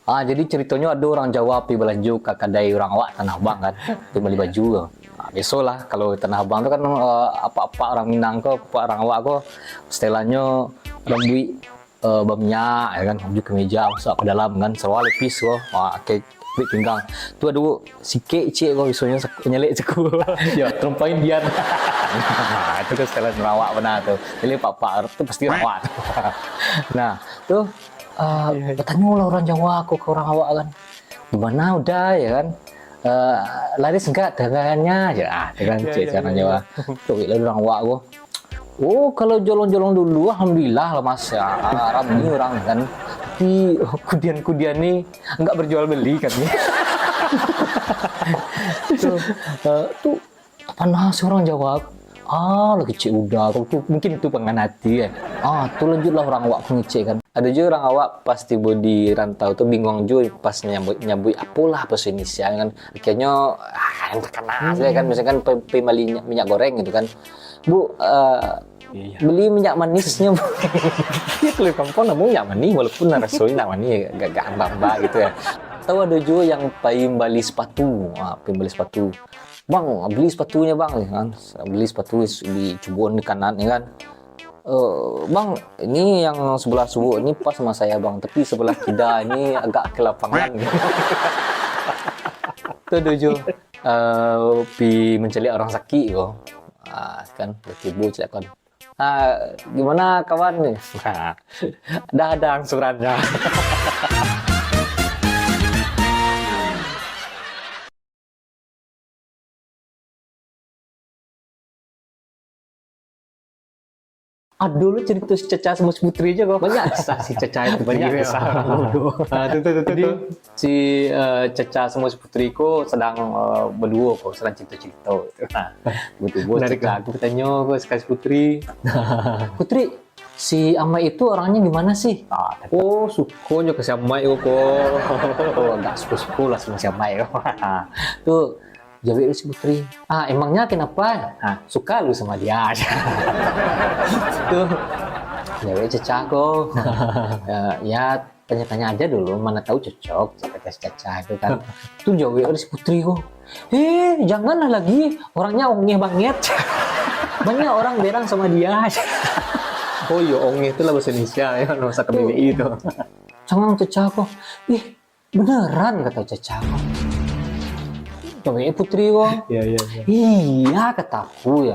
Jadi ceritanya ada orang Jawa pi belanja ke kedai orang awak Tanah Abang kan, pi beli baju. Biasalah kalau Tanah Abang itu kan apa-apa orang Minang kok, apa orang awak kok setelannya rambut berminyak ya kan, baju kemeja masuk ke dalam kan, serwal lepis kok, kayak kulit pinggang. Tu ada sikit cik kok biasanya nyelek ceku. Ya, terumpain dia. Itu kan setelan rawak benar tuh. Jadi pak-pak itu pasti rawak. Nah, tuh bertanya lah orang Jawa aku ke orang awak kan, gimana udah ya kan, laris enggak dagangannya ya, dengan cik orang Jawa. Tuh lah orang awak aku, oh kalau jolong-jolong dulu alhamdulillah lah mas ya, ramai orang kan, tapi kudian-kudian nih enggak berjual beli katanya. Tuh panas orang Jawa. Lagi cik udah, tuh mungkin itu pengen hati kan. Tuh lanjutlah orang awak ngecek kan. Ada juga orang awak pas tiba di rantau tuh bingung juga pas nyambui apalah bahasa Indonesia kan. Akhirnya yang terkenal saya kan, misalkan beli minyak goreng gitu kan. Bu, beli minyak manisnya bu. Kalau kampung namanya minyak manis walaupun rasanya minyak manis agak gambang gitu ya. Tahu ada juga yang beli sepatu, beli sepatu. Bang, beli sepatunya bang, ya kan? Beli sepatu di cubuan di kanan, ya kan? Bang, ini yang sebelah subuh ini pas sama saya bang, tapi sebelah kida ini agak ke lapangan. Itu tujuh, pi mencari orang sakit kok, kan? Ibu cek kan. Gimana kawan nih? Ada angsurannya. Dulu cerita si Caca sama si Putri aja kok. Banyak kisah si Caca itu, banyak kisah. Jadi si Caca sama si Putri kok sedang berdua kok, sedang cerita-cerita. Tiba-tiba Caca aku tanya kok si Putri. Putri, si Amai itu orangnya gimana sih? Suka aja ke si Amai kok. Enggak suka-suka lah sama si Amai. Tuh, jawab si Putri, emangnya kenapa? Suka lu sama dia. Tuh, jawab Caca kok. Ya tanya-tanya aja dulu, mana tahu cocok kata si Caca itu kan. Tuh jawab si Putri kok. Janganlah lagi, orangnya ongeh banget. Banyak orang berang sama dia. Oh iya, ongeh itu lah bahasa Indonesia ya, nggak usah ke BBI itu. Jangan Caca kok. Beneran kata Caca kok. Putri kok. Iya kataku ya.